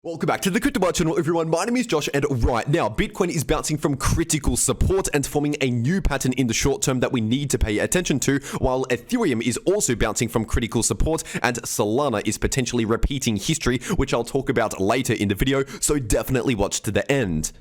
Welcome back to the cryptoworld channel, everyone. My name is Josh, and right now, Bitcoin is bouncing from critical support and forming a new pattern in the short term that we need to pay attention to, while Ethereum is also bouncing from critical support, and Solana is potentially repeating history, which I'll talk about later in the video, so definitely watch to the end.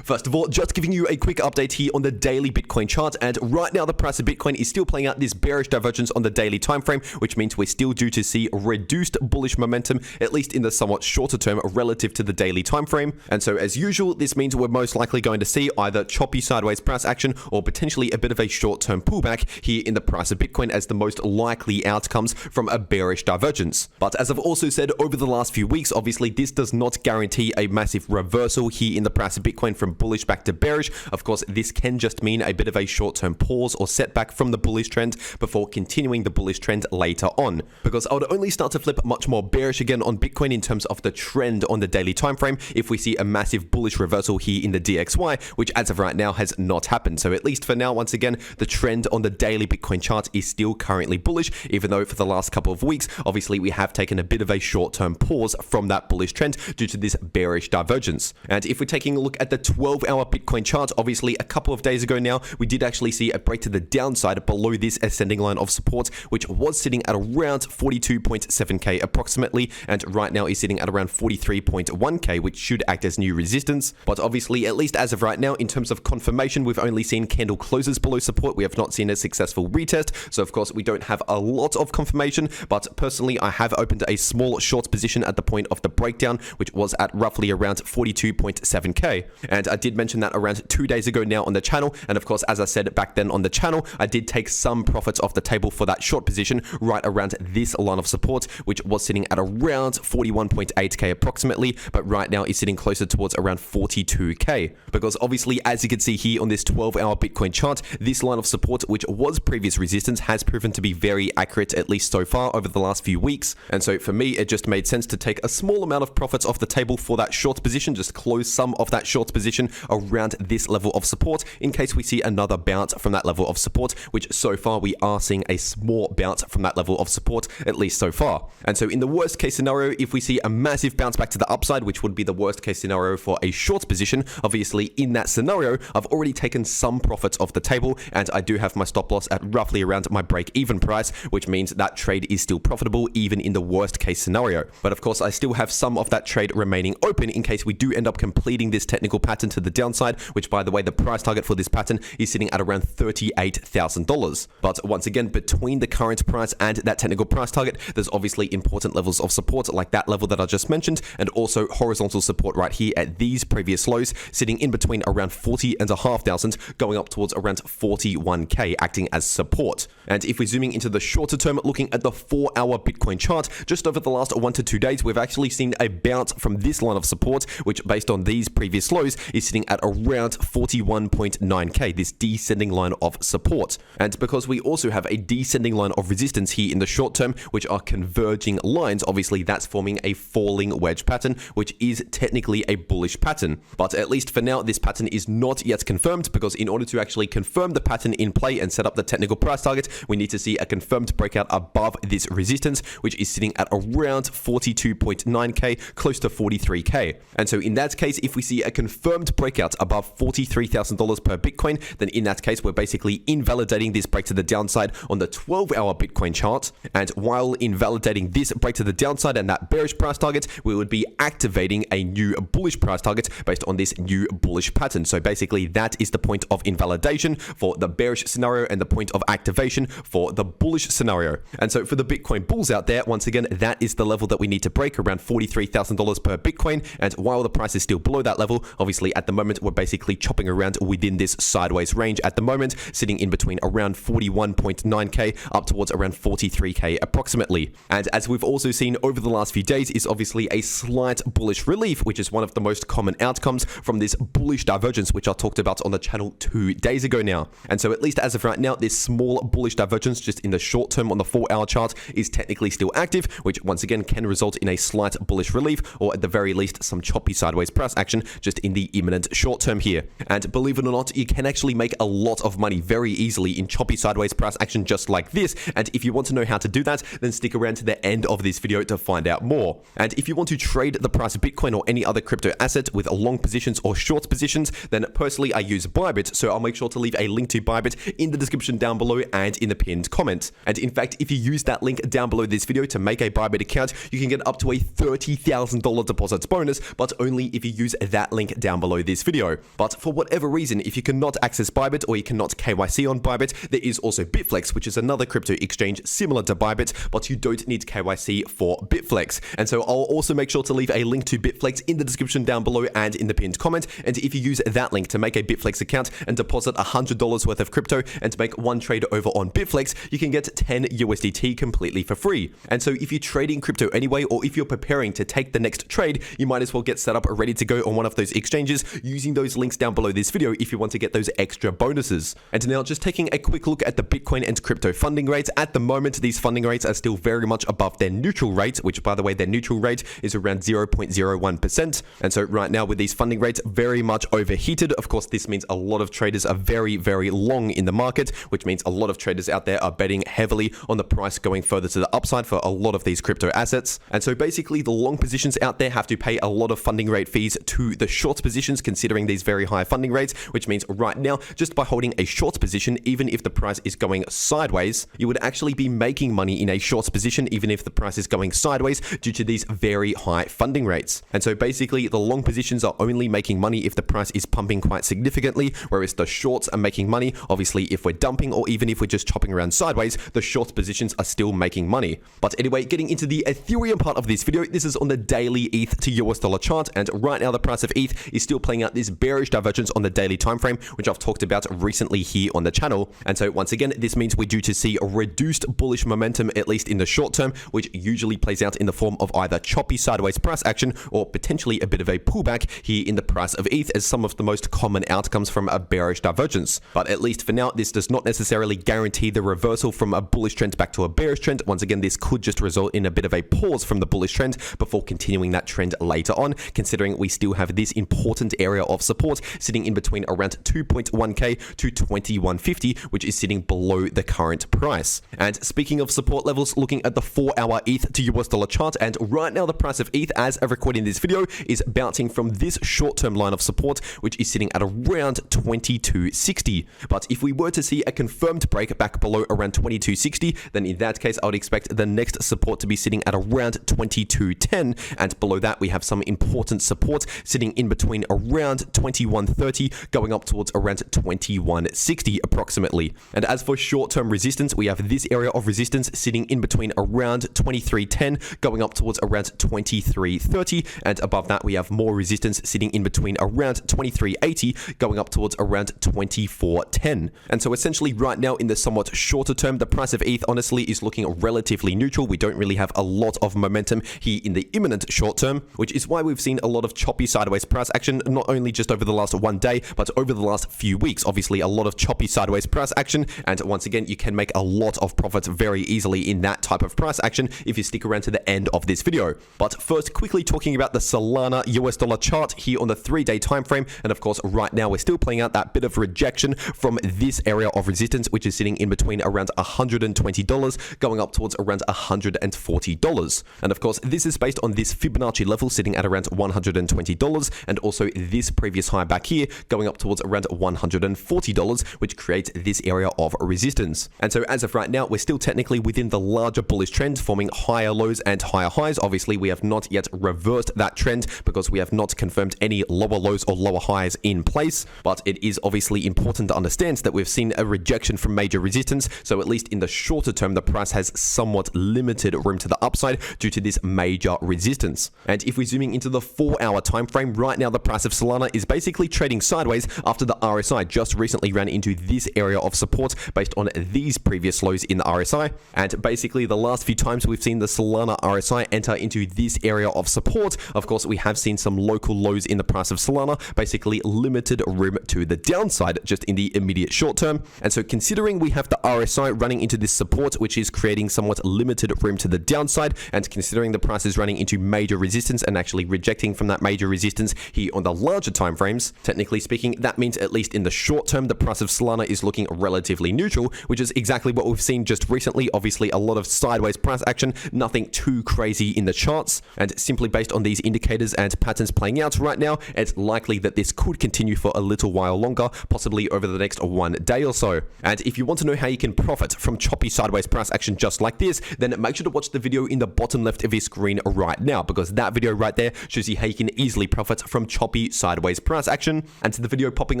First of all, just giving you a quick update here on the daily Bitcoin chart, and right now the price of Bitcoin is still playing out this bearish divergence on the daily time frame, which means we're still due to see reduced bullish momentum, at least in the somewhat shorter term relative to the daily time frame. And so as usual, this means we're most likely going to see either choppy sideways price action or potentially a bit of a short-term pullback here in the price of Bitcoin as the most likely outcomes from a bearish divergence. But as I've also said over the last few weeks, obviously this does not guarantee a massive reversal here in the price of Bitcoin from bullish back to bearish. Of course, this can just mean a bit of a short-term pause or setback from the bullish trend before continuing the bullish trend later on. Because I would only start to flip much more bearish again on Bitcoin in terms of the trend on the daily time frame if we see a massive bullish reversal here in the DXY, which as of right now has not happened. So at least for now, once again, the trend on the daily Bitcoin chart is still currently bullish, even though for the last couple of weeks, obviously we have taken a bit of a short-term pause from that bullish trend due to this bearish divergence. And if we're taking a look at the 12-hour Bitcoin chart, obviously a couple of days ago now, we did actually see a break to the downside below this ascending line of support, which was sitting at around 42.7k approximately, and right now is sitting at around 43.1k, which should act as new resistance. But obviously, at least as of right now, in terms of confirmation, we've only seen candle closes below support. We have not seen a successful retest, so of course we don't have a lot of confirmation, but personally I have opened a small short position at the point of the breakdown, which was at roughly around 42.7k, and I did mention that around 2 days ago now on the channel, and of course, as I said back then on the channel, I did take some profits off the table for that short position right around this line of support, which was sitting at around 41.8k approximately, but right now is sitting closer towards around 42k. Because obviously, as you can see here on this 12-hour Bitcoin chart, this line of support, which was previous resistance, has proven to be very accurate, at least so far over the last few weeks. And so for me, it just made sense to take a small amount of profits off the table for that short position, just close some of that short position around this level of support in case we see another bounce from that level of support, which so far we are seeing a small bounce from that level of support, at least so far. And so in the worst case scenario, if we see a massive bounce back to the upside, which would be the worst case scenario for a short position, obviously in that scenario, I've already taken some profits off the table, and I do have my stop loss at roughly around my break-even price, which means that trade is still profitable even in the worst case scenario. But of course, I still have some of that trade remaining open in case we do end up completing this technical pattern to the downside, which by the way, the price target for this pattern is sitting at around $38,000. But once again, between the current price and that technical price target, there's obviously important levels of support like that level that I just mentioned, and also horizontal support right here at these previous lows, sitting in between around 40,500 going up towards around 41k, acting as support. And if we're zooming into the shorter term, looking at the 4-hour Bitcoin chart, just over the last 1 to 2 days, we've actually seen a bounce from this line of support, which based on these previous lows is sitting at around 41.9k, this descending line of support. And because we also have a descending line of resistance here in the short term, which are converging lines, obviously that's forming a falling wedge pattern, which is technically a bullish pattern. But at least for now, this pattern is not yet confirmed, because in order to actually confirm the pattern in play and set up the technical price target, we need to see a confirmed breakout above this resistance, which is sitting at around 42.9k, close to 43k. And so in that case, if we see a confirmed breakout above $43,000 per Bitcoin, then in that case, we're basically invalidating this break to the downside on the 12-hour Bitcoin chart. And while invalidating this break to the downside and that bearish price target, we would be activating a new bullish price target based on this new bullish pattern. So basically, that is the point of invalidation for the bearish scenario and the point of activation for the bullish scenario. And so for the Bitcoin bulls out there, once again, that is the level that we need to break, around $43,000 per Bitcoin. And while the price is still below that level, obviously at the moment, we're basically chopping around within this sideways range at the moment, sitting in between around 41.9k up towards around 43k approximately. And as we've also seen over the last few days, is obviously a slight bullish relief, which is one of the most common outcomes from this bullish divergence, which I talked about on the channel 2 days ago now. And so at least as of right now, this small bullish divergence just in the short term on the 4-hour chart is technically still active, which once again can result in a slight bullish relief, or at the very least some choppy sideways price action just in the imminent short term here. And believe it or not, you can actually make a lot of money very easily in choppy sideways price action just like this. And if you want to know how to do that, then stick around to the end of this video to find out more. And if you want to trade the price of Bitcoin or any other crypto asset with long positions or short positions, then personally I use Bybit, so I'll make sure to leave a link to Bybit in the description down below and in the pinned comment. And in fact, if you use that link down below this video to make a Bybit account, you can get up to a $30,000 deposit bonus, but only if you use that link down below this video. But for whatever reason, if you cannot access Bybit or you cannot KYC on Bybit, there is also Bitflex, which is another crypto exchange similar to Bybit, but you don't need KYC for Bitflex. And so I'll also make sure to leave a link to Bitflex in the description down below and in the pinned comment. And if you use that link to make a Bitflex account and deposit $100 worth of crypto and to make one trade over on Bitflex, you can get 10 USDT completely for free. And so if you're trading crypto anyway, or if you're preparing to take the next trade, you might as well get set up ready to go on one of those exchanges using those links down below this video if you want to get those extra bonuses. And now just taking a quick look at the Bitcoin and crypto funding rates. At the moment, these funding rates are still very much above their neutral rate, which by the way, their neutral rate is around 0.01%. And so right now with these funding rates very much overheated, of course, this means a lot of traders are very, very long in the market, which means a lot of traders out there are betting heavily on the price going further to the upside for a lot of these crypto assets. And so basically the long positions out there have to pay a lot of funding rate fees to the short positions considering these very high funding rates, which means right now, just by holding a short position, even if the price is going sideways, you would actually be making money in a short position even if the price is going sideways due to these very high funding rates. And so basically the long positions are only making money if the price is pumping quite significantly, whereas the shorts are making money obviously if we're dumping or even if we're just chopping around sideways, the short positions are still making money. But anyway, getting into the Ethereum part of this video, this is on the daily ETH to US dollar chart, and right now the price of ETH is still playing out this bearish divergence on the daily time frame, which I've talked about recently here on the channel. And so once again, this means we're due to see a reduced bullish momentum, at least in the short term, which usually plays out in the form of either choppy sideways price action or potentially a bit of a pullback here in the price of ETH as some of the most common outcomes from a bearish divergence. But at least for now, this does not necessarily guarantee the reversal from a bullish trend back to a bearish trend. Once again, this could just result in a bit of a pause from the bullish trend before continuing that trend later on, considering we still have this important area of support sitting in between around 2.1k to 2150, which is sitting below the current price. And speaking of support levels, looking at the 4-hour ETH to US dollar chart, and right now the price of ETH as of recording this video is bouncing from this short-term line of support, which is sitting at around 2260. But if we were to see a confirmed break back below around 2260, then in that case I would expect the next support to be sitting at around 2210, and below that we have some important support sitting in between around 2130 going up towards around 2160 approximately. And as for short-term resistance, we have this area of resistance sitting in between around 2310 going up towards around 2330, and above that we have more resistance sitting in between around 2380 going up towards around 2410. And so essentially right now in the somewhat shorter term, the price of ETH honestly is looking relatively neutral. We don't really have a lot of momentum here in the imminent short term, which is why we've seen a lot of choppy sideways price action, not only just over the last one day, but over the last few weeks. Obviously a lot of choppy sideways price action, and once again you can make a lot of profits very easily in that type of price action if you stick around to the end of this video. But first, quickly talking about the Solana US dollar chart here on the 3-day time frame, and of course right now we're still playing out that bit of rejection from this area of resistance, which is sitting in between around $120 going up towards around $140. And of course this is based on this Fibonacci level sitting at around $120, and also this previous high back here going up towards around $140, which creates this area of resistance. And so as of right now, we're still technically within the larger bullish trend, forming higher lows and higher highs. Obviously we have not yet reversed that trend because we have not confirmed any lower lows or lower highs in place, but it is obviously important to understand that we've seen a rejection from major resistance, so at least in the shorter term the price has somewhat limited room to the upside due to this major resistance. And if we're zooming into the 4-hour time frame, right now the price of Solana is basically trading sideways after the RSI just recently ran into this area of support based on these previous lows in the RSI. And basically the last few times we've seen the Solana RSI enter into this area of support, of course we have seen some local lows in the price of Solana, basically limited room to the downside just in the immediate short term. And so considering we have the RSI running into this support, which is creating somewhat limited room to the downside, and considering the price is running into major resistance and actually rejecting from that major resistance here on the larger time frames. Technically speaking, that means at least in the short term, the price of Solana is looking relatively neutral, which is exactly what we've seen just recently. Obviously, a lot of sideways price action, nothing too crazy in the charts. And simply based on these indicators and patterns playing out right now, it's likely that this could continue for a little while longer, possibly over the next one day or so. And if you want to know how you can profit from choppy sideways price action just like this, then make sure to watch the video in the bottom left of your screen right now, because that video right there shows you how you can easily profit from choppy sideways price action. And the video popping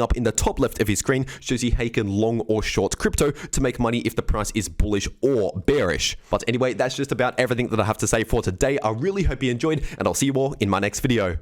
up in the top left of your screen shows you how you can long or short crypto to make money if the price is bullish or bearish. But anyway, that's just about everything that I have to say for today. I really hope you enjoyed, and I'll see you all in my next video.